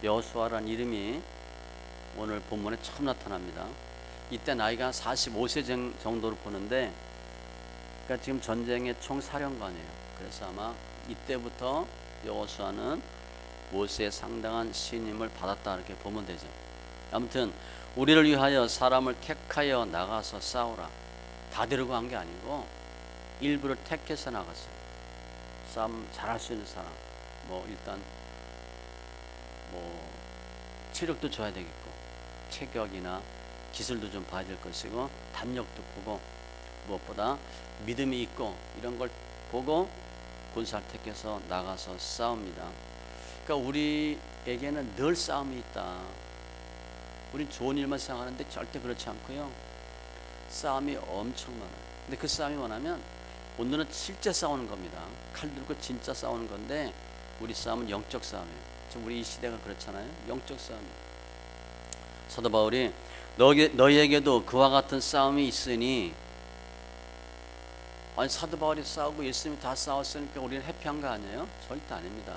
여호수아라는 이름이 오늘 본문에 처음 나타납니다. 이때 나이가 45세 정도로 보는데, 그러니까 지금 전쟁의 총사령관이에요. 그래서 아마 이때부터 여호수아는 모세의 상당한 신임을 받았다 이렇게 보면 되죠. 아무튼 우리를 위하여 사람을 택하여 나가서 싸우라. 다 데리고 간 게 아니고 일부를 택해서 나갔어요. 싸움 잘할 수 있는 사람, 일단 체력도 줘야 되겠고, 체격이나 기술도 좀 봐야 될 것이고, 담력도 보고, 무엇보다 믿음이 있고 이런 걸 보고 군사를 택해서 나가서 싸웁니다. 그러니까 우리에게는 늘 싸움이 있다. 우린 좋은 일만 생각하는데 절대 그렇지 않고요, 싸움이 엄청 많아요. 근데 그 싸움이 뭐냐면 오늘은 실제 싸우는 겁니다. 칼 들고 진짜 싸우는 건데, 우리 싸움은 영적 싸움이에요. 지금 우리 이 시대가 그렇잖아요. 영적 싸움이에요. 사도 바울이 너희에게도 그와 같은 싸움이 있으니, 아니 사도 바울이 싸우고 예수님이 다 싸웠으니까 우리는 해피한 거 아니에요? 절대 아닙니다.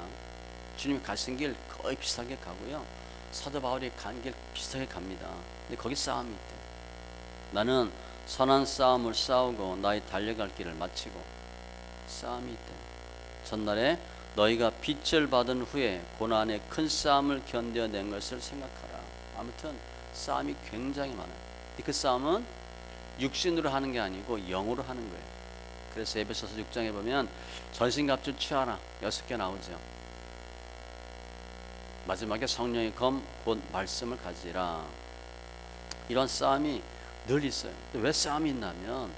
주님이 가신 길 거의 비슷하게 가고요, 사도 바울이 간 길 비슷하게 갑니다. 근데 거기 싸움이 있대. 나는 선한 싸움을 싸우고 나의 달려갈 길을 마치고. 싸움이 있대. 전날에 너희가 빛을 받은 후에 고난의 큰 싸움을 견뎌낸 것을 생각하라. 아무튼 싸움이 굉장히 많아요. 그 싸움은 육신으로 하는 게 아니고 영으로 하는 거예요. 그래서 에베소서 6장에 보면 전신갑주 취하라 6개 나오죠. 마지막에 성령의 검 곧 말씀을 가지라. 이런 싸움이 늘 있어요. 왜 싸움이 있냐면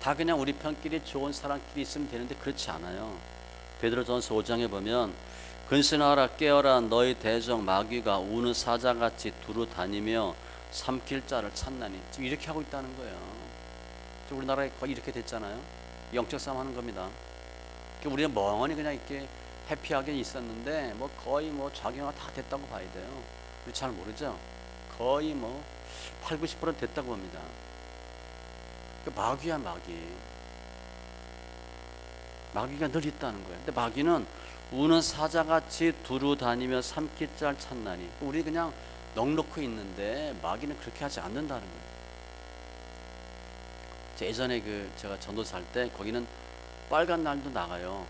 다 그냥 우리 편끼리 좋은 사람끼리 있으면 되는데 그렇지 않아요. 베드로전서 5장에 보면 근신하라 깨어라 너희 대적 마귀가 우는 사자같이 두루 다니며 삼킬 자를 찾나니. 지금 이렇게 하고 있다는 거예요. 지금 우리나라에 거의 이렇게 됐잖아요. 영적 싸움 하는 겁니다. 우리는 멍하니 그냥 이렇게 해피하게 있었는데 거의 작용화 다 됐다고 봐야 돼요. 우리 잘 모르죠. 거의 8, 90% 됐다고 봅니다. 마귀야 마귀. 마귀가 늘 있다는 거예요. 근데 마귀는 우는 사자같이 두루 다니며 삼킬 자를 찾나니. 우리 그냥 넉넉히 있는데 마귀는 그렇게 하지 않는다는 거예요. 예전에 제가 전도사 할 때 거기는 빨간 날도 나가요.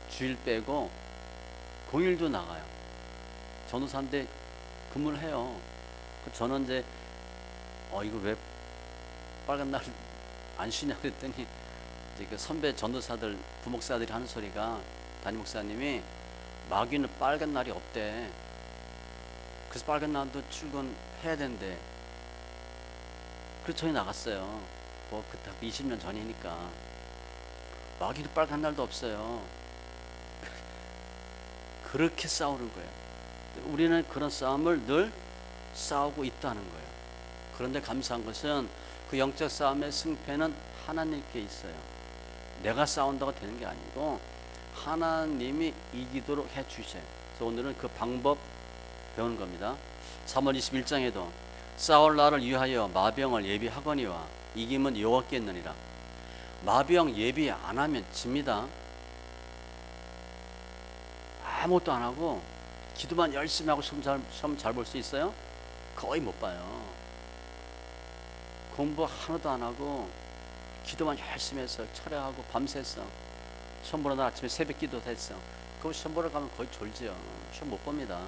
주일 빼고 공휴일도 나가요. 전도사인데 근무를 해요. 저는 이제 이거 왜 빨간 날 안 쉬냐 그랬더니 이제 그 선배 전도사들 부목사들이 하는 소리가, 담임 목사님이 마귀는 빨간 날이 없대. 그래서 빨간 날도 출근해야 된대. 그래서 저희 나갔어요. 그때 20년 전이니까. 마귀는 빨간 날도 없어요. 그렇게 싸우는 거예요. 우리는 그런 싸움을 늘 싸우고 있다는 거예요. 그런데 감사한 것은 그 영적 싸움의 승패는 하나님께 있어요. 내가 싸운다고 되는 게 아니고 하나님이 이기도록 해주셔요. 그래서 오늘은 그 방법 배우는 겁니다. 3월 21장에도 싸울 날을 위하여 마병을 예비하거니와 이김은 여호와께 있느니라. 마병 예비 안 하면 집니다. 아무것도 안 하고 기도만 열심히 하고 시험 잘 볼 수 있어요? 거의 못 봐요. 공부 하나도 안 하고 기도만 열심히 해서 철야하고 밤새서 시험 보러 날 아침에 새벽 기도도 했어. 그럼 시험 보러 가면 거의 졸지요. 시험 못 봅니다.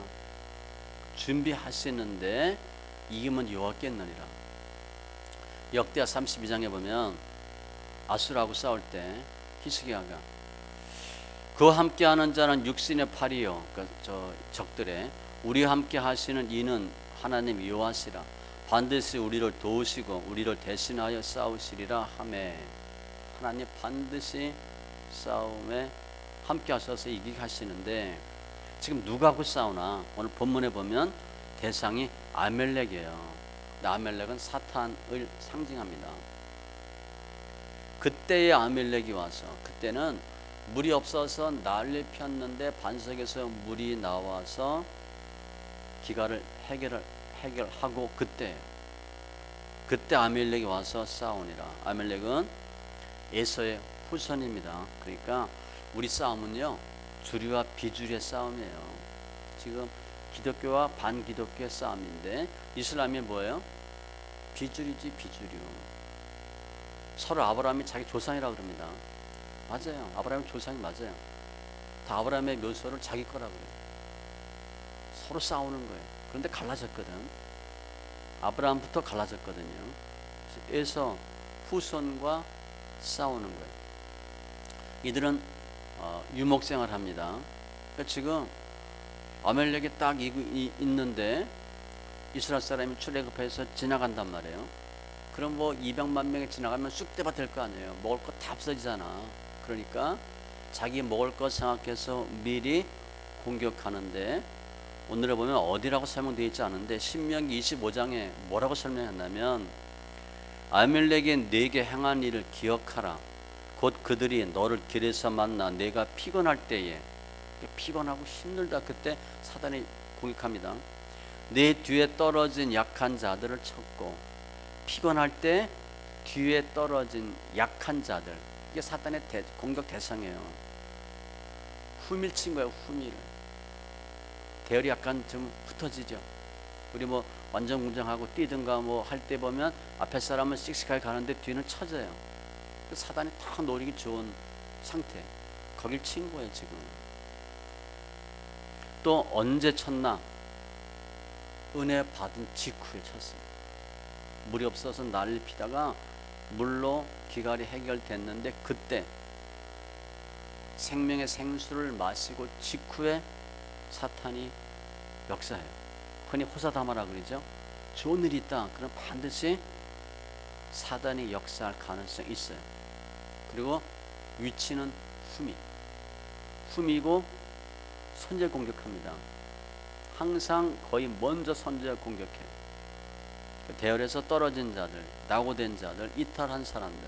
준비하시는데 이김은 여호와께 있느니라. 역대하 32장에 보면 아수르하고 싸울 때 히스기야가 그와 함께하는 자는 육신의 팔이요, 그러니까 적들의 우리와 함께 하시는 이는 하나님 여호와시라. 반드시 우리를 도우시고 우리를 대신하여 싸우시리라 하매. 하나님 반드시 싸움에 함께 하셔서 이기게 하시는데 지금 누구하고 싸우나? 오늘 본문에 보면 대상이 아멜렉이에요. 아멜렉은 사탄을 상징합니다. 그때의 아멜렉이 와서, 그때는 물이 없어서 난리 폈는데 반석에서 물이 나와서 기가를 해결하고 그때 아멜렉이 와서 싸우니라. 아멜렉은 에서의 후손입니다. 그러니까 우리 싸움은요, 주류와 비주류의 싸움이에요. 지금 기독교와 반기독교의 싸움인데 이슬람이 뭐예요? 비주류지 비주류. 서로 아브라함이 자기 조상이라고 그럽니다. 맞아요. 아브라함의 조상이 맞아요. 다 아브라함의 묘소를 자기 거라고 그래요. 서로 싸우는 거예요. 그런데 갈라졌거든. 아브라함부터 갈라졌거든요. 그래서 후손과 싸우는 거예요. 이들은 유목생활 합니다. 그러니까 지금 아멜렉이 딱 있는데 이스라엘 사람이 출애굽해서 지나간단 말이에요. 그럼 뭐 200만 명이 지나가면 쑥대밭 될 거 아니에요. 먹을 거 다 없어지잖아. 그러니까 자기 먹을 거 생각해서 미리 공격하는데, 오늘에 보면 어디라고 설명되어 있지 않은데 신명기 25장에 뭐라고 설명했냐면, 아멜렉이 네게 행한 일을 기억하라. 곧 그들이 너를 길에서 만나 내가 피곤할 때에, 피곤하고 힘들다 그때 사단이 공격합니다. 내 뒤에 떨어진 약한 자들을 쳤고, 피곤할 때 뒤에 떨어진 약한 자들, 이게 사단의 공격 대상이에요. 후밀 친 거예요. 후밀. 대열이 약간 좀 흩어지죠. 우리 뭐 완전 공정하고 뛰든가 뭐 할 때 보면 앞에 사람은 씩씩하게 가는데 뒤는 처져요. 사단이 딱 노리기 좋은 상태. 거길 친 거예요 지금. 또 언제 쳤나? 은혜 받은 직후에 쳤어요. 물이 없어서 난리 피다가 물로 기갈이 해결됐는데 그때 생명의 생수를 마시고 직후에 사탄이 역사해요. 흔히 호사다마라 그러죠. 좋은 일이 있다. 그럼 반드시 사단이 역사할 가능성이 있어요. 그리고 위치는 후미고 선제 공격합니다. 항상 거의 먼저 선제가 공격해요. 대열에서 떨어진 자들, 낙오된 자들, 이탈한 사람들,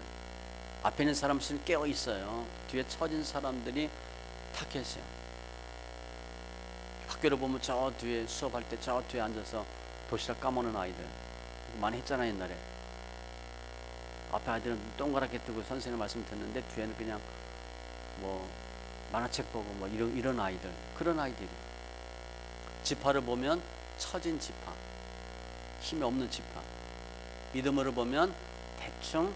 앞에 있는 사람들은 깨어 있어요. 뒤에 처진 사람들이 타겟이에요. 학교를 보면 저 뒤에 수업할 때 저 뒤에 앉아서 도시락 까먹는 아이들 많이 했잖아요 옛날에. 앞에 아이들은 동그랗게 뜨고 선생님 말씀 듣는데 뒤에는 그냥 뭐 만화책 보고 뭐 이런 아이들, 그런 아이들이. 지파를 보면 처진 지파, 힘이 없는 지파. 믿음으로 보면 대충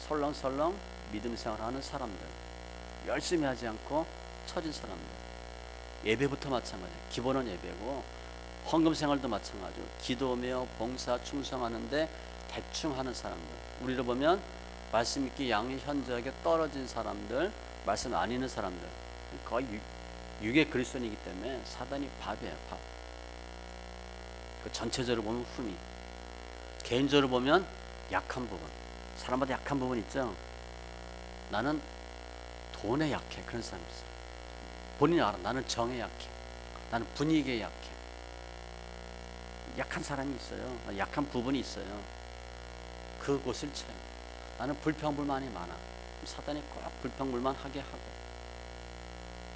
설렁설렁 믿음 생활하는 사람들, 열심히 하지 않고 처진 사람들. 예배부터 마찬가지예요. 기본은 예배고 헌금 생활도 마찬가지고 기도며 봉사 충성하는데 대충 하는 사람들. 우리를 보면 말씀 있기 양현저하게 떨어진 사람들, 말씀 안 읽는 사람들, 거의 육의 그리스도인이기 때문에 사단이 밥이에요. 밥. 그 전체적으로 보면 후미, 개인적으로 보면 약한 부분. 사람마다 약한 부분 있죠. 나는 돈에 약해. 그런 사람이 있어요. 본인이 알아. 나는 정에 약해. 나는 분위기에 약해. 약한 사람이 있어요. 약한 부분이 있어요. 그곳을 채워. 나는 불평불만이 많아. 사단이 꼭 불평불만하게 하고,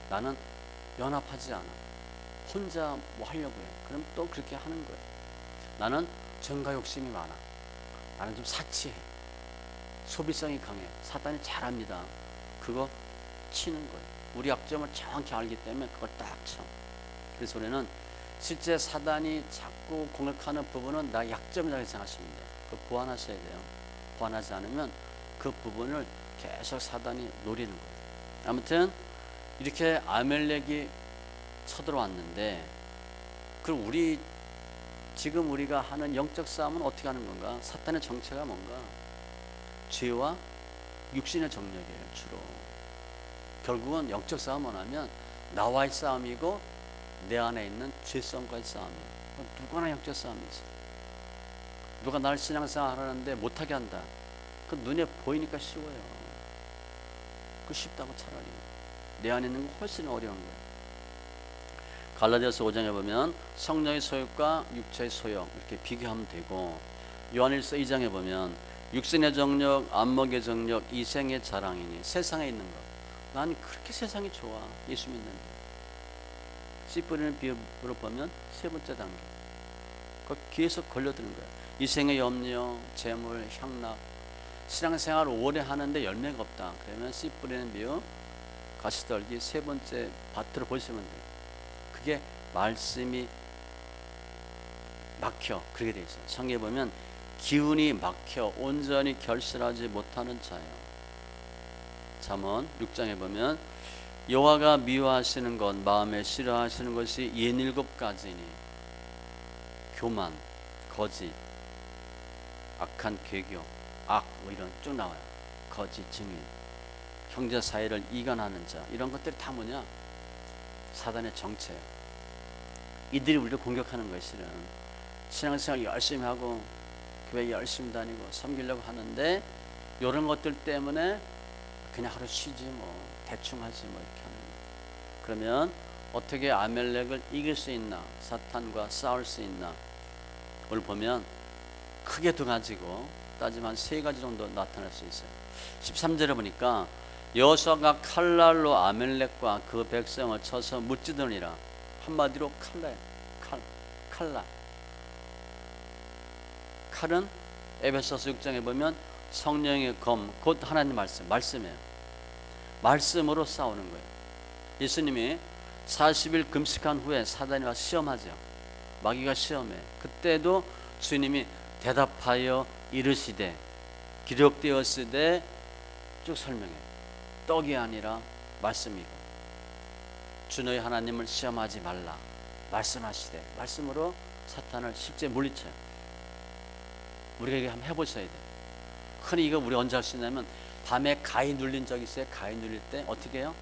나는 연합하지 않아. 혼자 뭐 하려고 해. 그럼 또 그렇게 하는 거예요. 나는 정가 욕심이 많아. 나는 좀 사치해. 소비성이 강해. 사단이 잘합니다. 그거 치는 거예요. 우리 약점을 정확히 알기 때문에 그걸 딱 쳐. 그래서 우리는 실제 사단이 자꾸 공격하는 부분은 나 약점이라고 생각하시면 돼요. 그거 보완하셔야 돼요. 보완하지 않으면 그 부분을 계속 사단이 노리는 거예요. 아무튼 이렇게 아멜렉이 쳐들어왔는데, 그럼 지금 우리가 하는 영적 싸움은 어떻게 하는 건가? 사탄의 정체가 뭔가? 죄와 육신의 정력이에요. 주로. 결국은 영적 싸움을 하면 나와의 싸움이고 내 안에 있는 죄성과의 싸움이에요. 누구나 영적 싸움이 있어요. 누가 나를 신앙생활 하는데 못하게 한다. 그 눈에 보이니까 쉬워요. 그 쉽다고 차라리. 내 안에 있는 거 훨씬 어려운 거예요. 갈라디아서 5장에 보면 성령의 소욕과 육체의 소욕 이렇게 비교하면 되고, 요한일서 2장에 보면 육신의 정력, 안목의 정력, 이생의 자랑이니 세상에 있는 것. 난 그렇게 세상이 좋아. 예수 믿는데. 씨 뿌리는 비유로 보면 세 번째 단계. 그 계속 걸려드는 거야. 이생의 염려, 재물, 향락. 신앙생활을 오래 하는데 열매가 없다. 그러면 씨 뿌리는 비유, 가시떨기 세 번째 밭으로 보시면 돼요. 그게 말씀이 막혀. 그렇게 돼 있어요. 성경에 보면 기운이 막혀 온전히 결실하지 못하는 자예요. 잠언 6장에 보면 여호와가 미워하시는 것 마음에 싫어하시는 것이 67가지니 교만, 거짓, 악한 괴교, 뭐 이런 쭉 나와요. 거짓, 증인, 형제 사이를 이간하는 자, 이런 것들이 다 뭐냐? 사단의 정체예요. 이들이 우리를 공격하는 거예요. 실은 신앙생활 열심히 하고 교회 열심히 다니고 섬기려고 하는데 이런 것들 때문에 그냥 하루 쉬지 뭐 대충 하지 뭐 이렇게 하는 거예요. 그러면 어떻게 아멜렉을 이길 수 있나? 사탄과 싸울 수 있나? 오늘 보면 크게 두 가지고 따지면 세 가지 정도 나타날 수 있어요. 13절에 보니까 여호수아가 칼날로 아멜렉과 그 백성을 쳐서 무찌르니라. 한마디로 칼날. 칼은 에베소서 6장에 보면 성령의 검, 곧 하나님 말씀이에요. 말씀으로 싸우는 거예요. 예수님이 40일 금식한 후에 사단이 와서 시험하죠. 마귀가 시험해. 그때도 주님이 대답하여 이르시되 기록되었으되 쭉 설명해. 떡이 아니라 말씀이고 주 너희 하나님을 시험하지 말라 말씀하시되 말씀으로 사탄을 실제 물리쳐요. 우리가 이거 한번 해보셔야 돼요. 흔히 이거 우리 언제 할 수 있냐면 밤에 가위 눌린 적 있어요? 가위 눌릴 때 어떻게 해요?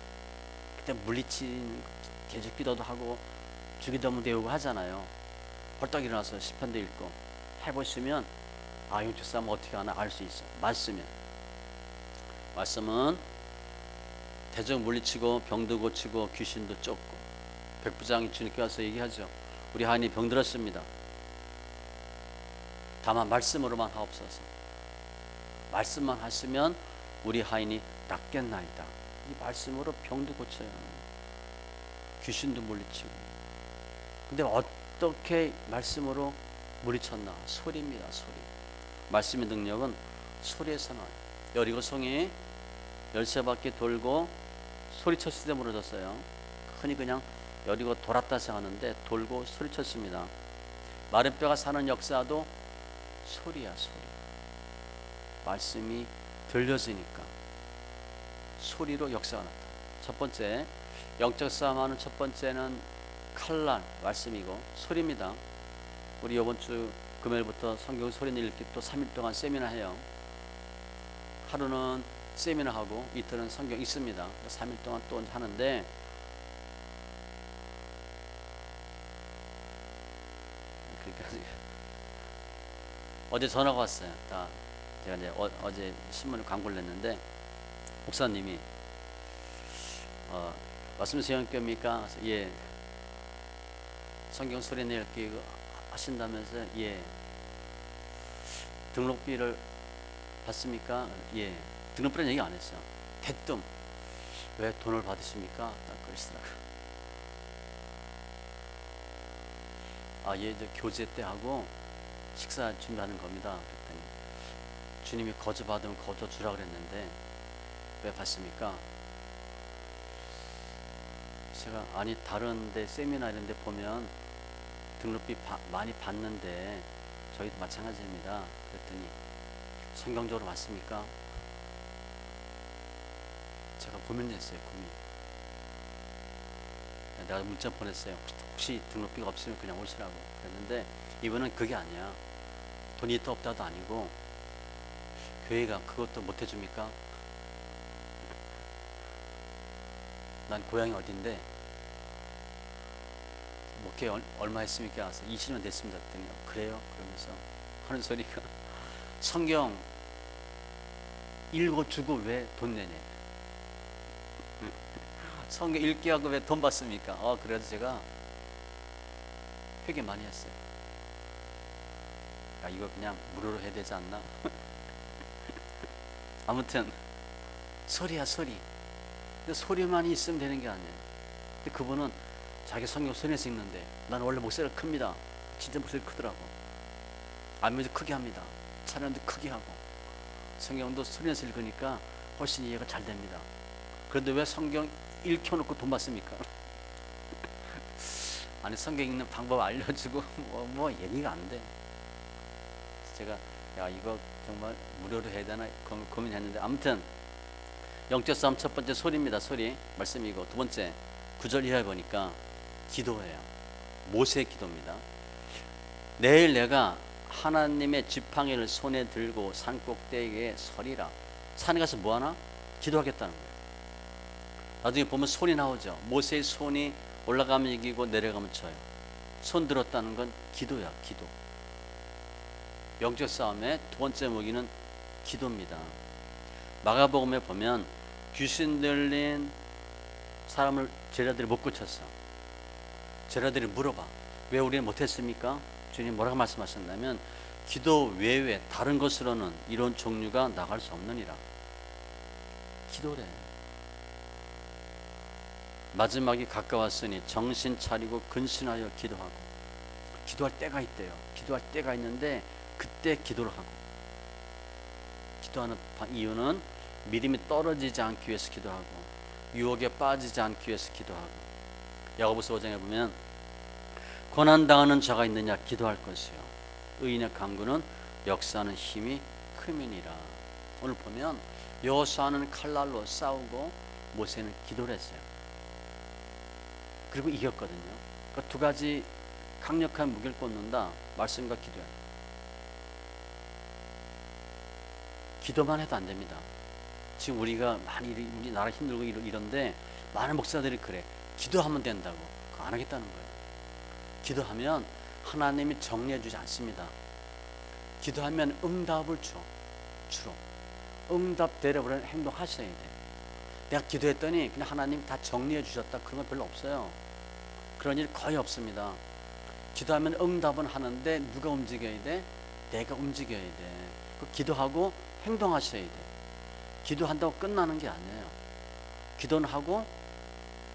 그때 물리친 계속 기도도 하고 주기도문 배우고 하잖아요. 벌떡 일어나서 시편도 읽고 해보시면 영적 싸움 어떻게 하나 알 수 있어요. 말씀은 대적 물리치고 병도 고치고 귀신도 쫓고. 백부장이 주님께 와서 얘기하죠. 우리 하인이 병들었습니다. 다만 말씀으로만 하옵소서. 말씀만 하시면 우리 하인이 낫겠나이다. 이 말씀으로 병도 고쳐요. 귀신도 물리치고. 근데 어떻게 말씀으로 물리쳤나? 소리입니다. 소리. 말씀의 능력은 소리에서 나와요. 여리고성이 13바퀴 돌고 소리쳤을 때 무너졌어요. 흔히 그냥 여리고 돌았다 생각하는데 돌고 소리쳤습니다. 마른 뼈가 사는 역사도 소리야. 소리. 말씀이 들려지니까 소리로 역사가 나타나. 첫 번째 영적 싸움하는 첫 번째는 칼날 말씀이고 소리입니다. 우리 이번 주 금요일부터 성경 소리 읽기 또 3일 동안 세미나 해요. 하루는 세미나 하고 이틀은 성경 있습니다. 3일 동안 또 하는데 어제 전화가 왔어요. 제가 이제 어제 신문에 광고를 냈는데 목사님이 말씀 수양교입니까? 예. 성경 소리 내읽기 하신다면서 예. 등록비를 받습니까? 예. 등록비는 얘기 안 했어요. 대뜸 왜 돈을 받으십니까? 딱 그러시더라고요. 예, 저 교제 때 하고 식사 준비하는 겁니다. 그랬더니 주님이 거저 받으면 거저 주라 그랬는데 왜 받습니까? 제가 아니 다른데 세미나 이런 데 보면 등록비 많이 받는데 저희도 마찬가지입니다. 그랬더니 성경적으로 맞습니까? 제가 고민했어요. 내가 문자 보냈어요. 혹시 등록비가 없으면 그냥 오시라고 그랬는데 이분은 그게 아니야. 돈이 있다 없다도 아니고 교회가 그것도 못 해줍니까? 난 고향이 어딘데 목회 얼마 했습니까? 와서 20년 됐습니다. 그랬더니 그래요? 그러면서 하는 소리가 성경 읽어주고 왜 돈 내냐? 성경 읽기 하고 왜 돈 받습니까? 그래서 제가 회개 많이 했어요. 이거 그냥 무료로 해야 되지 않나? 아무튼 소리야 소리. 근데 소리만 있으면 되는 게 아니에요. 근데 그분은 자기 성경 손에서 읽는데 나는 원래 목소리가 큽니다. 진짜 목소리 크더라고. 안면도 크게 합니다. 찬양도 크게 하고 성경도 소리내서 읽으니까 훨씬 이해가 잘 됩니다. 그런데 왜 성경 읽혀놓고 돈 받습니까? 아니 성경 읽는 방법 알려주고 뭐 얘기가 안 돼. 제가 야 이거 정말 무료로 해야 되나 고민했는데, 아무튼 영적 싸움 첫 번째 소리입니다. 소리 말씀이고, 두 번째 9절 이하에 보니까 기도예요. 모세의 기도입니다. 내일 내가 하나님의 지팡이를 손에 들고 산 꼭대기에 서리라. 산에 가서 뭐하나? 기도하겠다는 거예요. 나중에 보면 손이 나오죠. 모세의 손이 올라가면 이기고 내려가면 져요. 손 들었다는 건 기도야. 기도. 영적 싸움의 두 번째 무기는 기도입니다. 마가복음에 보면 귀신 들린 사람을 제자들이 못 고쳤어. 제자들이 물어봐. 왜 우리는 못했습니까? 주님 뭐라고 말씀하셨냐면, 기도 외에 다른 것으로는 이런 종류가 나갈 수 없느니라. 기도래. 마지막이 가까웠으니 정신 차리고 근신하여 기도하고. 기도할 때가 있대요. 기도할 때가 있는데 그때 기도를 하고. 기도하는 이유는 믿음이 떨어지지 않기 위해서 기도하고, 유혹에 빠지지 않기 위해서 기도하고. 야고보서 5장에 보면 고난당하는 자가 있느냐 기도할 것이요 의인의 강구는 역사하는 힘이 크미니라. 오늘 보면 여호수아는 칼날로 싸우고 모세는 기도를 했어요. 그리고 이겼거든요. 그러니까 두 가지 강력한 무기를 꽂는다. 말씀과 기도야. 기도만 해도 안 됩니다. 지금 우리가 많이 우리나라 힘들고 이런데 많은 목사들이 그래. 기도하면 된다고. 그거 안 하겠다는 거예요. 기도하면 하나님이 정리해 주지 않습니다. 기도하면 응답을 줘. 주로. 응답되려고 행동하셔야 돼. 내가 기도했더니 그냥 하나님 다 정리해 주셨다. 그런 건 별로 없어요. 그런 일 거의 없습니다. 기도하면 응답은 하는데 누가 움직여야 돼? 내가 움직여야 돼. 그 기도하고 행동하셔야 돼. 기도한다고 끝나는 게 아니에요. 기도는 하고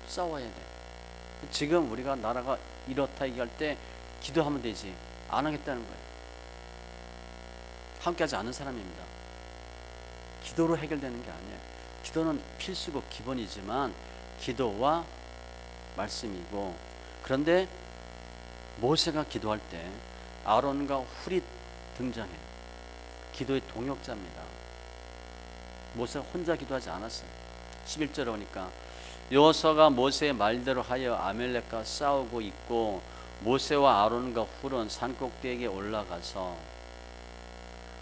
싸워야 돼. 지금 우리가 나라가 이렇다 얘기할 때 기도하면 되지. 안 하겠다는 거예요. 함께하지 않는 사람입니다. 기도로 해결되는 게 아니에요. 기도는 필수고 기본이지만 기도와 말씀이고, 그런데 모세가 기도할 때 아론과 훌이 등장해요. 기도의 동역자입니다. 모세가 혼자 기도하지 않았어요. 11절에 보니까 여호수아가 모세의 말대로 하여 아말렉과 싸우고 있고 모세와 아론과 훌은 산꼭대기에 올라가서,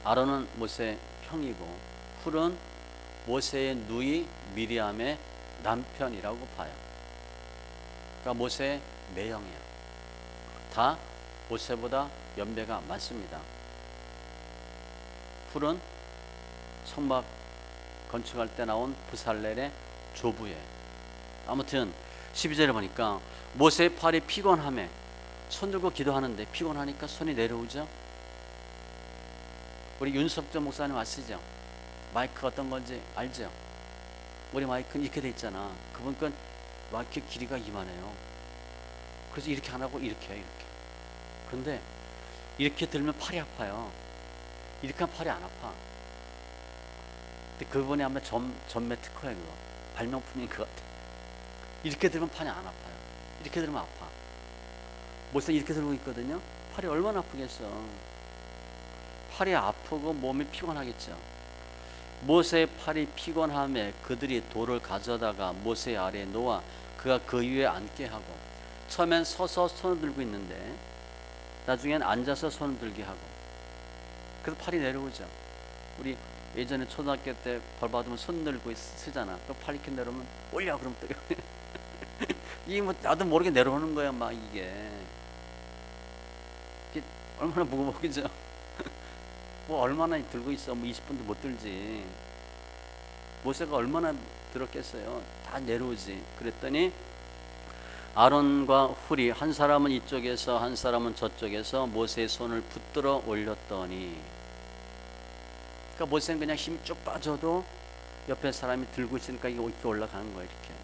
아론은 모세의 형이고 훌은 모세의 누이 미리암의 남편이라고 봐요. 그러니까 모세의 매형이야. 다 모세보다 연배가 많습니다. 훌은 성막 건축할 때 나온 부살렐의 조부예요. 아무튼 12절에 보니까 모세의 팔이 피곤하며, 손 들고 기도하는데 피곤하니까 손이 내려오죠. 우리 윤석정 목사님 아시죠? 마이크 어떤 건지 알죠? 우리 마이크는 이렇게 돼 있잖아. 그분 건 마이크 길이가 이만해요. 그래서 이렇게 안 하고 이렇게 해요. 이렇게. 그런데 이렇게 들면 팔이 아파요. 이렇게 하면 팔이 안 아파. 근데 그분이 아마 전매 특허예요. 그거 발명품인 것 같아. 이렇게 들면 팔이 안 아파요. 이렇게 들면 아파. 모세 이렇게 들고 있거든요. 팔이 얼마나 아프겠어. 팔이 아프고 몸이 피곤하겠죠. 모세의 팔이 피곤함에 그들이 돌을 가져다가 모세 아래에 놓아 그가 그 위에 앉게 하고, 처음엔 서서 손을 들고 있는데 나중엔 앉아서 손을 들게 하고, 그래서 팔이 내려오죠. 우리 예전에 초등학교 때 벌 받으면 손 들고 쓰잖아. 그럼 팔 이렇게 내려오면 올려 그러면 또 이게 뭐 나도 모르게 내려오는 거야. 막 이게 얼마나 무거워 그죠? 뭐 얼마나 들고 있어. 뭐 20분도 못 들지. 모세가 얼마나 들었겠어요. 다 내려오지. 그랬더니 아론과 훌이 한 사람은 이쪽에서 한 사람은 저쪽에서 모세의 손을 붙들어 올렸더니, 그러니까 모세는 그냥 힘이 쭉 빠져도 옆에 사람이 들고 있으니까 이게 이렇게 올라가는 거야. 이렇게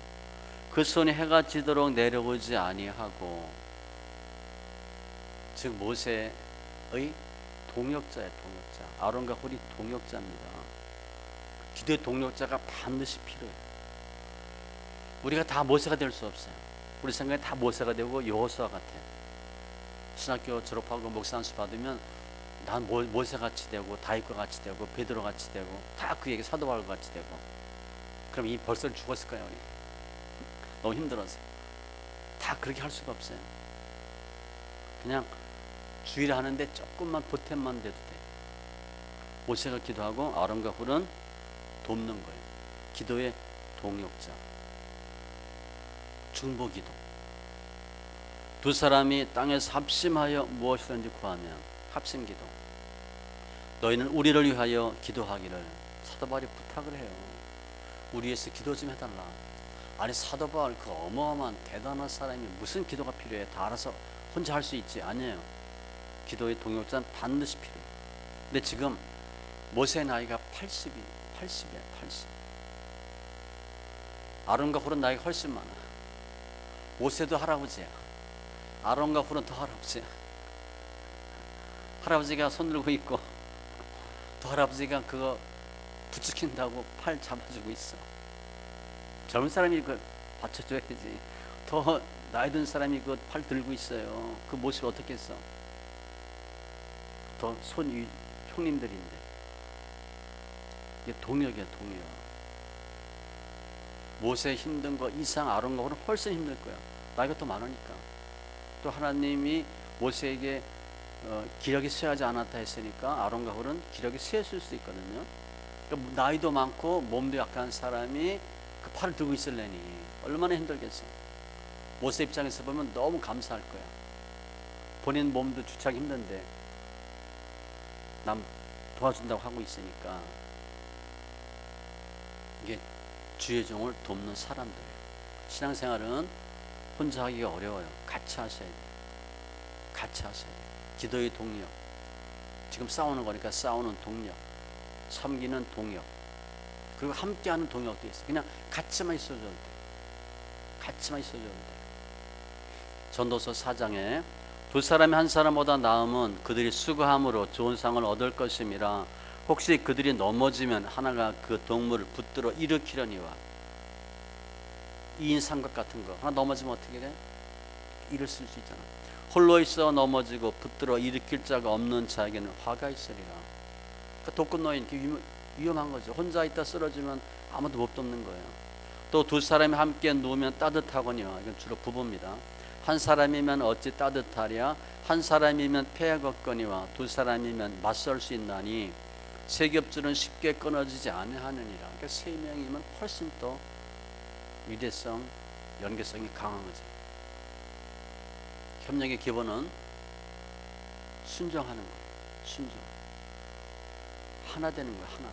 그 손이 해가 지도록 내려오지 아니하고, 즉 모세의 동역자예요. 동역자. 아론과 훌이 동역자입니다. 기도의 동역자가 반드시 필요해요. 우리가 다 모세가 될 수 없어요. 우리 생각에 다 모세가 되고 여호수아 같아. 신학교 졸업하고 목사 안수 받으면 난 모세같이 되고 다윗과 같이 되고 베드로 같이 되고 다 그에게 사도 바울 같이 되고. 그럼 이 벌써 죽었을 거야. 우리 너무 힘들어서 다 그렇게 할 수가 없어요. 그냥 주일 하는데 조금만 보탬만 돼도 돼. 모세가 기도하고 아론과 훌은 돕는 거예요. 기도의 동역자. 중보기도. 두 사람이 땅에서 합심하여 무엇이든지 구하면 합심기도. 너희는 우리를 위하여 기도하기를. 사도 바울이 부탁을 해요. 우리 위해서 기도 좀 해달라. 아니 사도 바울 그 어마어마한 대단한 사람이 무슨 기도가 필요해? 다 알아서 혼자 할 수 있지. 아니에요. 기도의 동역자는 반드시 필요해요. 근데 지금 모세의 나이가 80이야. 80. 아론과 훌은 나이가 훨씬 많아. 모세도 할아버지야. 아론과 훌은 더 할아버지야. 할아버지가 손 들고 있고 또 할아버지가 그거 부추긴다고 팔 잡아주고 있어. 젊은 사람이 그 받쳐줘야지. 더 나이 든 사람이 그 팔 들고 있어요. 그 모습 어떻게 했어? 더 손 형님들인데. 이게 동역이야, 동역. 모세 힘든 거 이상 아론과 훌은 훨씬 힘들 거야. 나이가 더 많으니까. 또 하나님이 모세에게 기력이 쇠하지 않았다 했으니까 아론과 훌은 기력이 쇠했을 수도 있거든요. 그러니까 나이도 많고 몸도 약한 사람이 그 팔을 들고 있을래니 얼마나 힘들겠어. 모세 입장에서 보면 너무 감사할 거야. 본인 몸도 주차하기 힘든데 남 도와준다고 하고 있으니까. 이게 주의 종을 돕는 사람들이에요. 신앙생활은 혼자 하기가 어려워요. 같이 하셔야 돼요. 같이 하셔야 돼요. 기도의 동력. 지금 싸우는 거니까 싸우는 동력. 섬기는 동력. 그리고 함께하는 동력도 있어요. 그냥 같이만 있어줘도 돼요. 같이만 있어줘도 돼요. 전도서 4장에 두 사람이 한 사람보다 나음은 그들이 수고함으로 좋은 상을 얻을 것임이라. 혹시 그들이 넘어지면 하나가 그 동물을 붙들어 일으키려니와. 2인 삼각 같은 거 하나 넘어지면 어떻게 돼? 일을 쓸 수 있잖아. 홀로 있어 넘어지고 붙들어 일으킬 자가 없는 자에게는 화가 있으리라. 그러니까 독거노인 위험한 거죠. 혼자 있다 쓰러지면 아무도 못 돕는 거예요. 또 두 사람이 함께 누우면 따뜻하거니와. 이건 주로 부부입니다. 한 사람이면 어찌 따뜻하랴. 한 사람이면 폐가 걷거니와 두 사람이면 맞설 수 있나니 세 겹줄은 쉽게 끊어지지 아니하느니라. 그러니까 세 명이면 훨씬 더 유대성, 연계성이 강한 거죠. 협력의 기본은 순종하는 거예요. 순종. 하나 되는 거예요. 하나.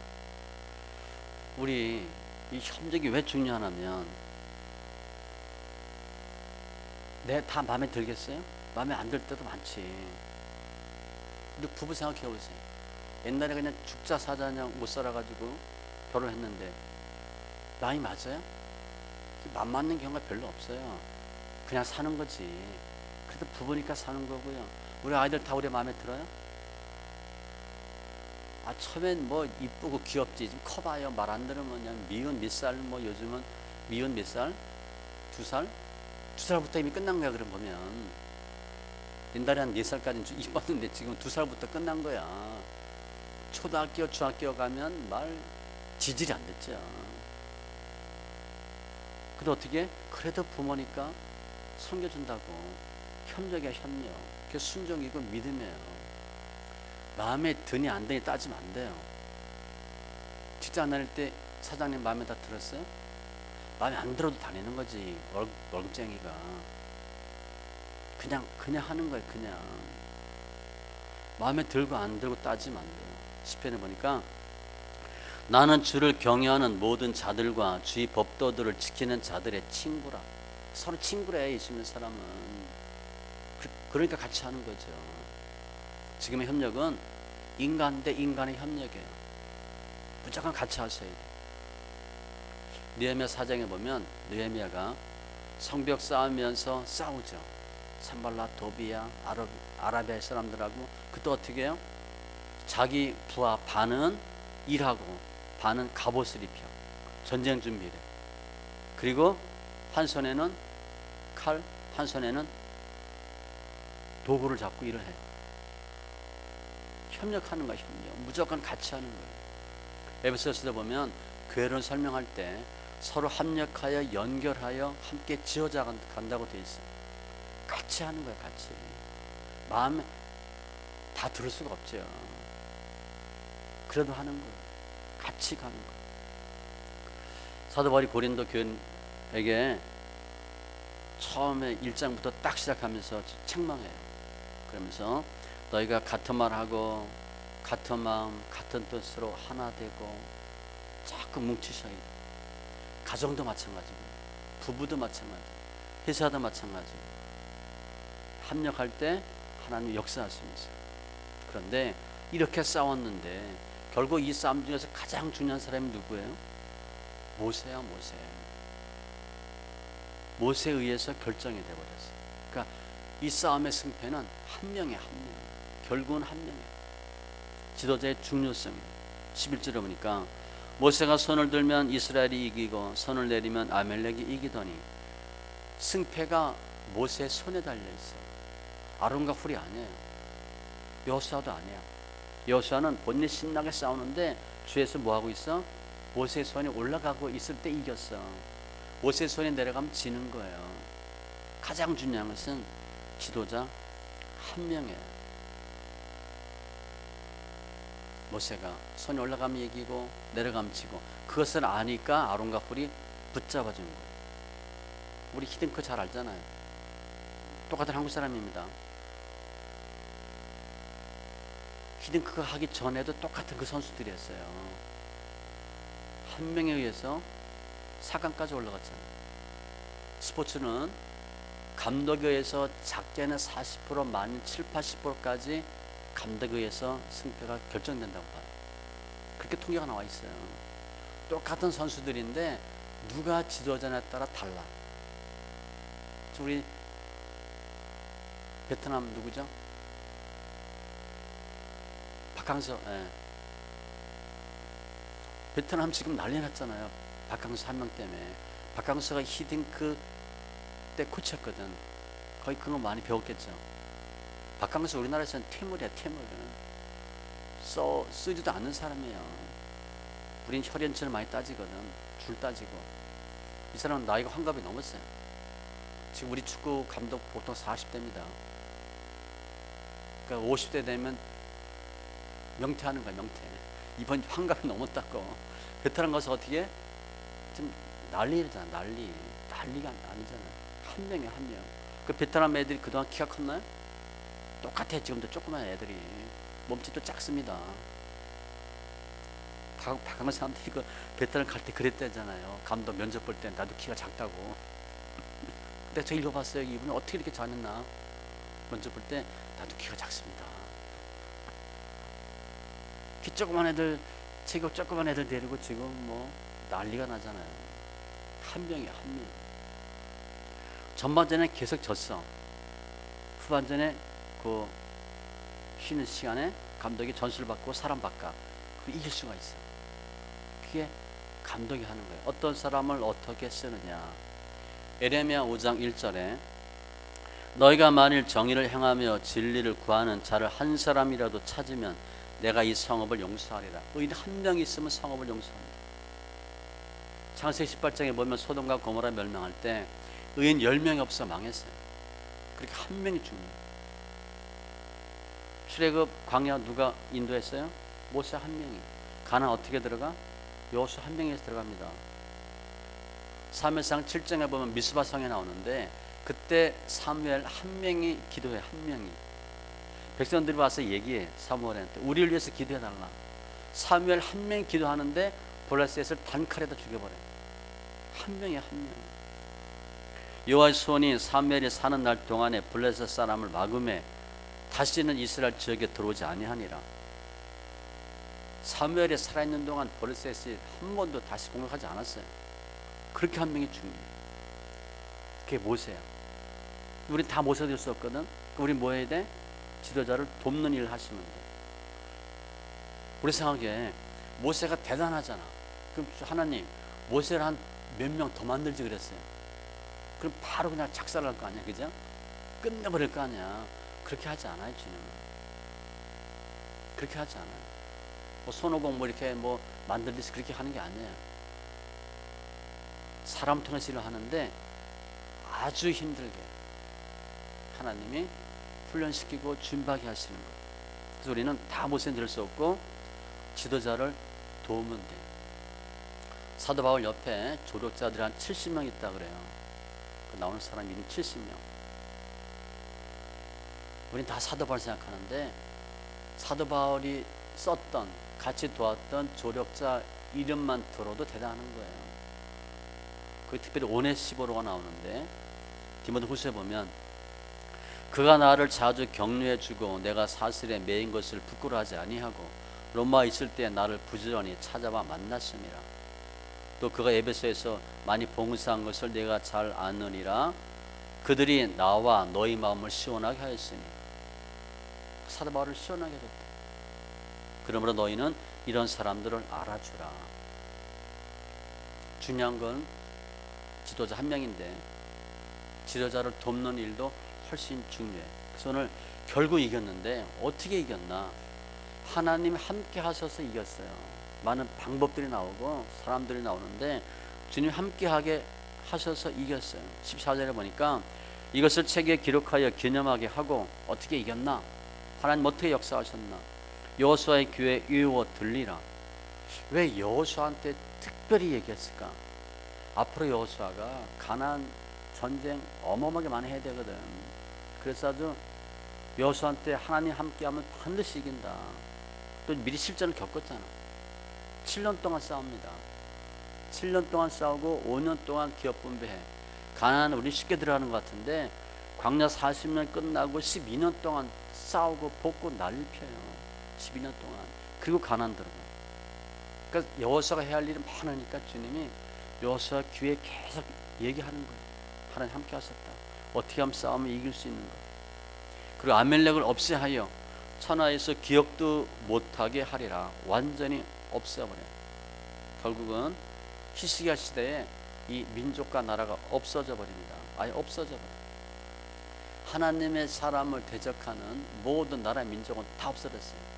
우리 이 협력이 왜 중요하냐면 내 다 마음에 들겠어요? 마음에 안 들 때도 많지. 우리 부부 생각해 보세요. 옛날에 그냥 죽자 사자냐 못 살아가지고 결혼했는데 나이 맞아요? 맘 맞는 경우가 별로 없어요. 그냥 사는 거지. 그래도 부부니까 사는 거고요. 우리 아이들 다 우리 마음에 들어요? 아 처음엔 뭐 이쁘고 귀엽지. 좀 커봐요. 말 안 들으면 그냥 미운 몇 살. 뭐 요즘은 미운 몇 살? 2살? 2살부터 이미 끝난 거야. 그럼 보면 옛날에 한 4살까지는 이뻤는데 지금 2살부터 끝난 거야. 초등학교, 중학교 가면 말 지질이 안 됐죠. 근데 어떻게? 그래도 부모니까 섬겨준다고. 협력이야, 협력. 그게 순종이고 믿음이에요. 마음에 드니 안 드니 따지면 안 돼요. 직장 다닐 때 사장님 마음에 다 들었어요? 마음에 안 들어도 다니는 거지. 월급쟁이가. 그냥 하는 거예요. 그냥. 마음에 들고 안 들고 따지면 안 돼요. 시편에 보니까 나는 주를 경외하는 모든 자들과 주의 법도들을 지키는 자들의 친구라. 서로 친구래. 예수 믿는 사람은. 그러니까 같이 하는 거죠. 지금의 협력은 인간 대 인간의 협력이에요. 무조건 같이 하셔야 돼요. 느헤미야 4장에 보면 느헤미야가 성벽 쌓으면서 싸우죠. 산발라, 도비야, 아라비아 사람들하고. 그때 어떻게 해요? 자기 부하 반은 일하고 반은 갑옷을 입혀. 전쟁 준비를. 그리고 한 손에는 칼, 한 손에는 도구를 잡고 일을 해요. 협력하는 거야, 협력. 무조건 같이 하는 거예요. 에베소서에 보면 교회를 설명할 때 서로 합력하여 연결하여 함께 지어져 간다고 되어 있어요. 같이 하는 거예요, 같이. 마음에 다 들을 수가 없죠. 그래도 하는 거예요. 같이 가는 거예요. 사도 바울이 고린도 교인에게 처음에 1장부터 딱 시작하면서 책망해요. 그러면서 너희가 같은 말하고 같은 마음 같은 뜻으로 하나 되고 자꾸 뭉치셔야 돼. 가정도 마찬가지고 부부도 마찬가지고 회사도 마찬가지고 합력할 때 하나님 역사하시면서. 그런데 이렇게 싸웠는데 결국 이 싸움 중에서 가장 중요한 사람이 누구예요? 모세야, 모세. 모세에 의해서 결정이 되어버렸어요. 그러니까 이 싸움의 승패는 한 명에 한 명. 결국은 한 명이에요. 지도자의 중요성이에요. 11절에 보니까 모세가 손을 들면 이스라엘이 이기고 손을 내리면 아멜렉이 이기더니 승패가 모세의 손에 달려있어요. 아론과 훌이 아니에요. 여호수아도 아니야. 여호수아는 본인이 신나게 싸우는데 주에서 뭐하고 있어? 모세의 손이 올라가고 있을 때 이겼어. 모세의 손이 내려가면 지는 거예요. 가장 중요한 것은 지도자 한 명이에요. 모세가 손이 올라가면 이기고 내려가면 지고 그것을 아니까 아론과 훌이 붙잡아준 거예요. 우리 히딩크 잘 알잖아요. 똑같은 한국 사람입니다. 히딩크가 하기 전에도 똑같은 그 선수들이었어요. 한 명에 의해서 4강까지 올라갔잖아요. 스포츠는 감독에 의해서 작게는 40% 많이 70~80%까지 감독에 의해서 승패가 결정된다고 봐요. 그렇게 통계가 나와 있어요. 똑같은 선수들인데 누가 지도자냐에 따라 달라. 우리 베트남 누구죠? 박항서. 예. 베트남 지금 난리 났잖아요. 박항서 한 명 때문에. 박항서가 히딩크 때 코치였거든. 거의 그거 많이 배웠겠죠. 박항서 우리나라에서는 퇴물이야, 퇴물. 쓰지도 않는 사람이에요. 우린 혈연치를 많이 따지거든. 줄 따지고. 이 사람은 나이가 환갑이 넘었어요. 지금 우리 축구 감독 보통 40대입니다. 그러니까 50대 되면 명퇴하는 거야, 명퇴. 이번 환갑이 넘었다고. 베테랑 가서 어떻게? 좀 난리잖아, 난리. 난리가 아니잖아. 한 명이야, 한 명. 그 베테랑 애들이 그동안 키가 컸나요? 똑같아. 지금도 조그만 애들이 몸집도 작습니다. 박항서한테 이거 베테랑 갈 때 그랬다잖아요. 감독 면접 볼 때 나도 키가 작다고. 근데 저 읽어봤어요. 이분이 어떻게 이렇게 작았나? 면접 볼 때 나도 키가 작습니다. 키 조그만 애들, 체격 조그만 애들 데리고 지금 뭐 난리가 나잖아요. 한 명이야, 한 명. 전반전에 계속 졌어. 후반전에 그 쉬는 시간에 감독이 전술 받고 사람 바꿔. 그 이길 수가 있어. 그게 감독이 하는 거예요. 어떤 사람을 어떻게 쓰느냐. 에레미야 5장 1절에 너희가 만일 정의를 행하며 진리를 구하는 자를 한 사람이라도 찾으면 내가 이 성읍을 용서하리라. 의인 한 명이 있으면 성읍을 용서합니다. 창세기 18장에 보면 소돔과 고모라 멸망할 때 의인 10명이 없어 망했어요. 그렇게 한 명이 중요해요. 출애굽 광야 누가 인도했어요? 모세 한 명이. 가나안 어떻게 들어가? 여호수아 한 명에서 들어갑니다. 사무엘상 7장에 보면 미스바 성에 나오는데 그때 사무엘 한 명이 기도해. 한 명이. 백성들이 와서 얘기해. 사무엘한테 우리를 위해서 기도해달라. 사무엘 한 명이 기도하는데 블레셋을 단칼에다 죽여버려요. 한 명이 한 명. 여호와의 손이 사무엘이 사는 날 동안에 블레셋 사람을 막음해 다시는 이스라엘 지역에 들어오지 아니하니라. 사무엘이 살아있는 동안 블레셋이 한 번도 다시 공격하지 않았어요. 그렇게 한 명이 중요해요. 그게 모세야. 우리 다 모세 될 수 없거든. 우리 뭐 해야 돼? 지도자를 돕는 일을 하시면 돼. 우리 생각에 모세가 대단하잖아. 그럼 하나님 모세를 한 몇 명 더 만들지 그랬어요. 그럼 바로 그냥 작살날 거 아니야, 그죠? 끝내버릴 거 아니야. 그렇게 하지 않아요, 주님은. 그렇게 하지 않아요. 뭐 손오공 뭐 이렇게 뭐 만들듯이 그렇게 하는 게 아니에요. 사람 통해서 일을 하는데 아주 힘들게 하나님이 훈련시키고 준비하게 하시는 거예요. 그래서 우리는 다 못에 들 수 없고 지도자를 도우면 돼. 사도 바울 옆에 조력자들이 한 70명 있다 그래요. 그 나오는 사람 이름 70명. 우린 다 사도 바울 생각하는데 사도 바울이 썼던 같이 도왔던 조력자 이름만 들어도 대단한 거예요. 그 특별히 오네시보로가 나오는데 디모데후서에 보면 그가 나를 자주 격려해 주고 내가 사슬에 매인 것을 부끄러워하지 아니하고 로마에 있을 때 나를 부지런히 찾아와 만났음이라. 또 그가 에베소에서 많이 봉사한 것을 내가 잘 아느니라. 그들이 나와 너희 마음을 시원하게 하였으니. 사도 바울을 시원하게 해줬다. 그러므로 너희는 이런 사람들을 알아주라. 중요한 건 지도자 한 명인데 지도자를 돕는 일도 훨씬 중요해. 그래서 오늘 결국 이겼는데 어떻게 이겼나? 하나님 함께 하셔서 이겼어요. 많은 방법들이 나오고 사람들이 나오는데 주님 함께 하게 하셔서 이겼어요. 14절에 보니까 이것을 책에 기록하여 기념하게 하고 어떻게 이겼나? 하나님 어떻게 역사하셨나? 여호수아의 귀에 이루어 들리라. 왜 여호수아한테 특별히 얘기했을까? 앞으로 여호수아가 가나안 전쟁 어마어마하게 많이 해야 되거든. 그래서 아주 여호수아한테 하나님 함께하면 반드시 이긴다. 또 미리 실전을 겪었잖아. 7년 동안 싸웁니다. 7년 동안 싸우고 5년 동안 기업 분배해. 가나안 우리 쉽게 들어가는 것 같은데 광야 40년 끝나고 12년 동안 싸우고 볶고 난리 펴요. 12년 동안. 그리고 가나안 들어가. 그러니까 여호수아가 해야 할 일이 많으니까 주님이 여호수아 귀에 계속 얘기하는 거예요. 하나님 함께 하셨다. 어떻게 하면 싸우면 이길 수 있는 거. 그리고 아멜렉을 없애하여 천하에서 기억도 못하게 하리라. 완전히 없애버려. 결국은 히스기야 시대에 이 민족과 나라가 없어져 버립니다. 아예 없어져 버려. 하나님의 사람을 대적하는 모든 나라의 민족은 다 없어졌어요.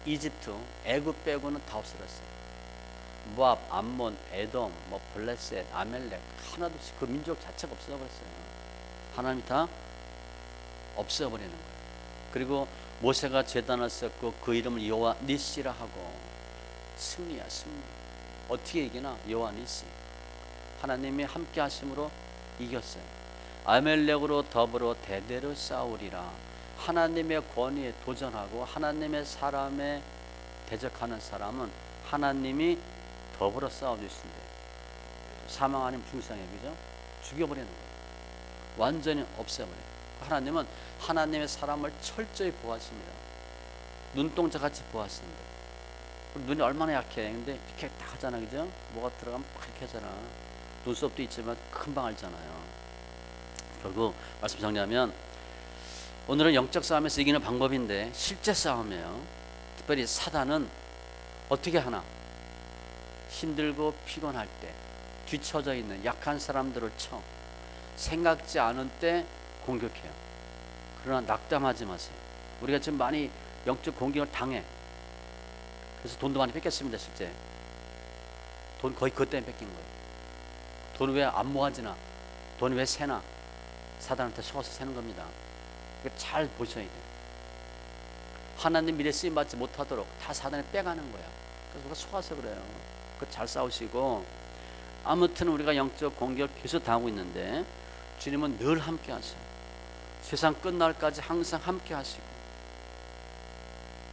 이집트, 애굽 빼고는 다 없어졌어요. 모압, 암몬, 에돔, 뭐 블레셋, 아멜렉 하나도 없이 그 민족 자체가 없어져 버렸어요. 하나님이 다 없애버리는 거예요. 그리고 모세가 제단을 쌓고 그 이름을 여호와 니시라 하고 승리야, 승리. 어떻게 이기나? 여호와 니시. 하나님이 함께 하심으로 이겼어요. 아멜렉으로 더불어 대대로 싸우리라. 하나님의 권위에 도전하고 하나님의 사람에 대적하는 사람은 하나님이 더불어 싸워주신대. 사망 아니면 중상해, 그죠? 죽여버리는 거예요. 완전히 없애버려요. 하나님은 하나님의 사람을 철저히 보호하십니다. 눈동자같이 보호하십니다. 눈이 얼마나 약해. 근데 이렇게 딱 하잖아, 그죠? 뭐가 들어가면 이렇게 하잖아. 눈썹도 있지만 금방 알잖아요. 결국 말씀 정리하면 오늘은 영적 싸움에서 이기는 방법인데 실제 싸움이에요. 특별히 사단은 어떻게 하나? 힘들고 피곤할 때 뒤처져 있는 약한 사람들을 쳐 생각지 않은 때 공격해요. 그러나 낙담하지 마세요. 우리가 지금 많이 영적 공격을 당해. 그래서 돈도 많이 뺏겼습니다. 실제 돈 거의 그것 때문에 뺏긴 거예요. 돈 왜 안 모아지나? 돈 왜 새나? 사단한테 속아서 새는 겁니다. 잘 보셔야 돼요. 하나님 미래 쓰임받지 못하도록 다 사단에 빼가는 거야. 그래서 우리가 속아서 그래요. 그 잘 싸우시고 아무튼 우리가 영적 공격을 계속 당하고 있는데 주님은 늘 함께 하세요. 세상 끝날까지 항상 함께 하시고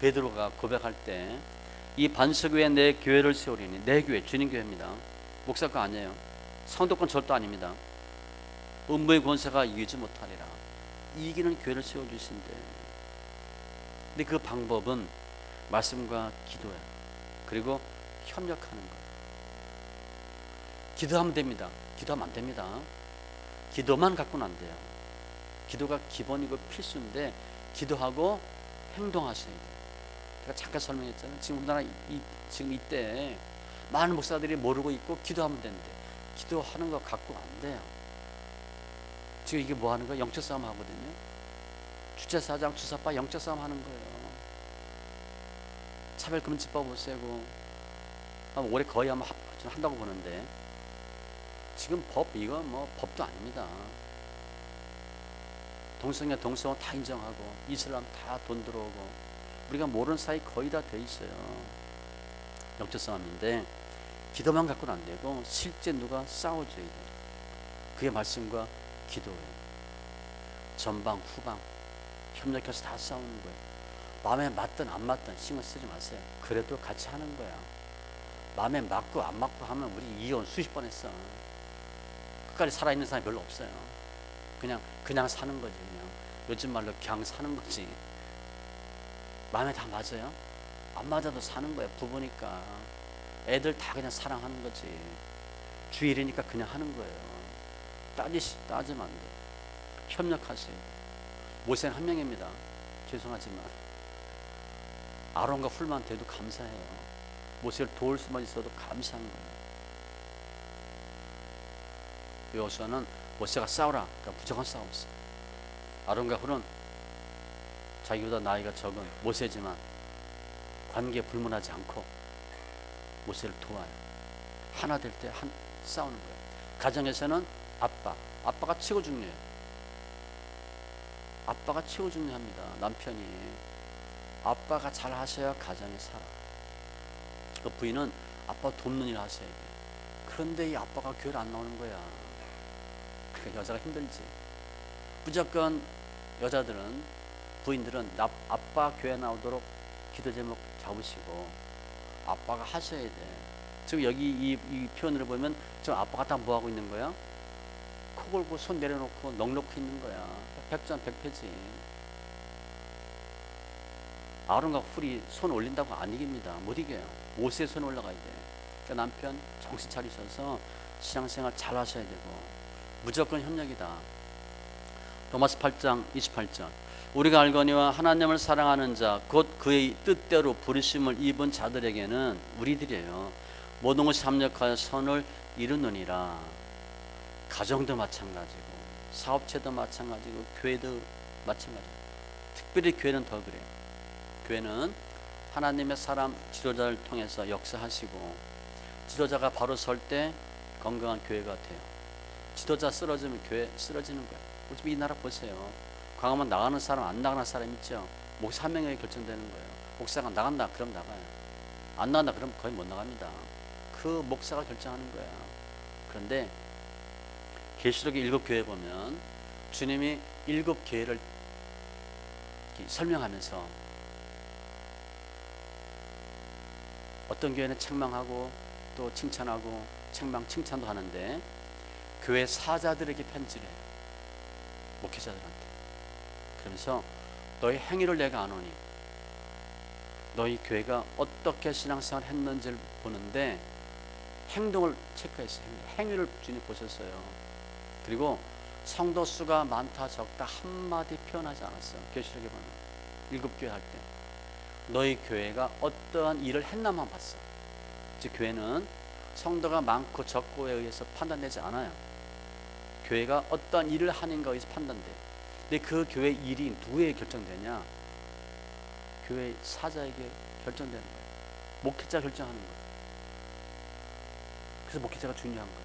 베드로가 고백할 때 이 반석 위에 내 교회를 세우리니 내 교회 주님 교회입니다. 목사 거 아니에요. 성도권 절도 아닙니다. 음부의 권세가 이기지 못하리라. 이기는 교회를 세워주신대. 근데 그 방법은 말씀과 기도예요. 그리고 협력하는 거예요. 기도하면 됩니다. 기도하면 안 됩니다. 기도만 갖고는 안 돼요. 기도가 기본이고 필수인데 기도하고 행동하셔야 돼요. 제가 잠깐 설명했잖아요. 지금 우리나라 지금 이때 많은 목사들이 모르고 있고 기도하면 되는데 기도하는 거 갖고 안 돼요. 지금 이게 뭐 하는 거야? 영적 싸움 하거든요. 주체사장, 주사파 영적 싸움 하는 거예요. 차별금지법 없애고 올해 거의 아마 한다고 보는데 지금 법 이거 뭐 법도 아닙니다. 동성애 동성애 다 인정하고 이슬람 다 돈 들어오고 우리가 모르는 사이 거의 다 돼 있어요. 영적 싸움인데 기도만 갖고는 안 되고 실제 누가 싸워줘야 돼요. 그게 말씀과 기도예요. 전방 후방 협력해서 다 싸우는 거예요. 마음에 맞든 안 맞든 신경 쓰지 마세요. 그래도 같이 하는 거야. 마음에 맞고 안 맞고 하면 우리 이혼 수십 번 했어. 끝까지 살아있는 사람이 별로 없어요. 그냥 사는 거지. 그냥 요즘 말로 그냥 사는 거지. 마음에 다 맞아요? 안 맞아도 사는 거야. 부부니까 애들 다 그냥 사랑하는 거지. 주일이니까 그냥 하는 거예요. 따지면 안 돼. 협력하세요. 모세는 한 명입니다. 죄송하지만 아론과 훌만 돼도 감사해요. 모세를 도울 수만 있어도 감사한 거예요. 여호수아는 모세가 싸우라 그러니까 무조건 싸웠어요. 아론과 훌은 자기보다 나이가 적은 모세지만 관계에 불문하지 않고 모세를 도와요. 하나 될 때 싸우는 거예요. 가정에서는 아빠가 최고 중요해요. 아빠가 최고 중요합니다. 남편이 아빠가 잘 하셔야 가정이 살아. 그 부인은 아빠 돕는 일 하셔야 돼. 그런데 이 아빠가 교회를 안 나오는 거야. 그러니까 여자가 힘들지. 무조건 여자들은 부인들은 아빠 교회 나오도록 기도 제목 잡으시고 아빠가 하셔야 돼. 지금 여기 이 표현을 보면 지금 아빠가 다 뭐 하고 있는 거야? 코 골고 손 내려놓고 넋놓고 있는 거야. 백전백패지. 아론과 훌이 손 올린다고 안 이깁니다. 못 이겨요. 모세의 손 올라가야 돼. 그러니까 남편 정신 차리셔서 신앙생활 잘 하셔야 되고 무조건 협력이다. 로마서 8장 28절 우리가 알거니와 하나님을 사랑하는 자 곧 그의 뜻대로 부르심을 입은 자들에게는 우리들이에요. 모든 것이 합력하여 선을 이루느니라. 가정도 마찬가지고 사업체도 마찬가지고 교회도 마찬가지고 특별히 교회는 더 그래요. 교회는 하나님의 사람 지도자를 통해서 역사하시고 지도자가 바로 설 때 건강한 교회가 돼요. 지도자 쓰러지면 교회 쓰러지는 거예요. 요즘 이 나라 보세요. 광화문 나가는 사람 안 나가는 사람 있죠. 목사 한 명에 결정되는 거예요. 목사가 나간다 그럼 나가요. 안 나간다 그럼 거의 못 나갑니다. 그 목사가 결정하는 거야. 그런데 계시록의 7교회 보면 주님이 7교회를 설명하면서 어떤 교회는 책망하고 또 칭찬하고 칭찬도 하는데 교회 사자들에게 편지를 해요. 목회자들한테. 그러면서 너희 행위를 내가 아노니 너희 교회가 어떻게 신앙생활을 했는지를 보는데 행동을 체크했어요. 행위를 주님 보셨어요. 그리고 성도 수가 많다 적다 한마디 표현하지 않았어요. 계시록에 보면 7교회 할 때 너희 교회가 어떠한 일을 했나만 봤어. 즉 교회는 성도가 많고 적고에 의해서 판단되지 않아요. 교회가 어떠한 일을 하는가에 의해서 판단돼요. 근데 그 교회 일이 누구에게 결정되냐? 교회 사자에게 결정되는 거예요. 목회자 결정하는 거예요. 그래서 목회자가 중요한 거예요.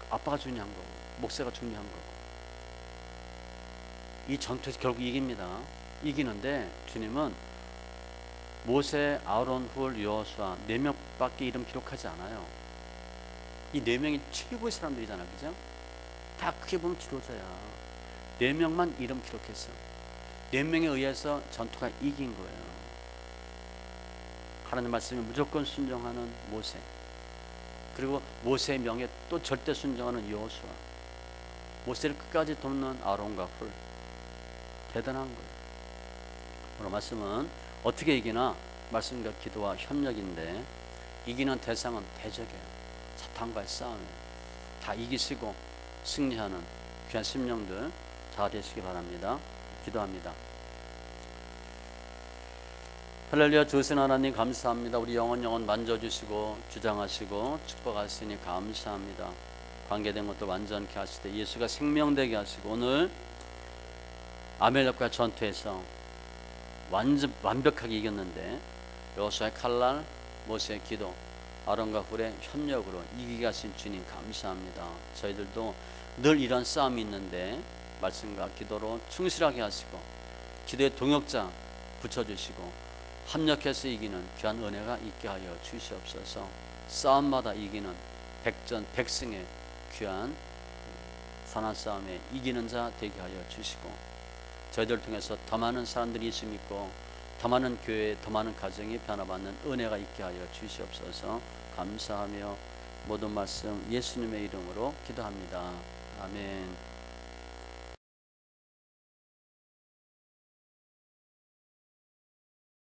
아빠가 중요한 거고 목사가 중요한 거고 이 전투에서 결국 이깁니다. 이기는데 주님은 모세, 아론, 훌, 여호수아 4명밖에 이름 기록하지 않아요. 이 4명이 최고의 사람들이잖아. 그죠? 다 크게 보면 지도자야. 4명만 이름 기록했어. 4명에 의해서 전투가 이긴 거예요. 하나님 말씀에 무조건 순종하는 모세, 그리고 모세의 명에 또 절대 순종하는 여호수아, 모세를 끝까지 돕는 아론과 훌. 대단한 거예요. 오늘 말씀은 어떻게 이기나? 말씀과 기도와 협력인데 이기는 대상은 대적이에요. 사탄과의 싸움이에요. 다 이기시고 승리하는 귀한 심령들 다 되시기 바랍니다. 기도합니다. 할렐루야. 주신 하나님 감사합니다. 우리 영혼 만져주시고 주장하시고 축복하시니 감사합니다. 관계된 것도 완전케 하시되 예수가 생명되게 하시고 오늘 아멜렉과 전투에서 완벽하게 이겼는데 여호수아의 칼날, 모세의 기도, 아론과 훌의 협력으로 이기게 하신 주님 감사합니다. 저희들도 늘 이런 싸움이 있는데 말씀과 기도로 충실하게 하시고 기도의 동역자 붙여주시고 합력해서 이기는 귀한 은혜가 있게 하여 주시옵소서. 싸움마다 이기는 백전백승의 귀한 선한 싸움에 이기는 자 되게 하여 주시고 저희들 통해서 더 많은 사람들이 예수 믿고 더 많은 교회, 더 많은 가정이 변화받는 은혜가 있게 하여 주시옵소서. 감사하며 모든 말씀 예수님의 이름으로 기도합니다. 아멘.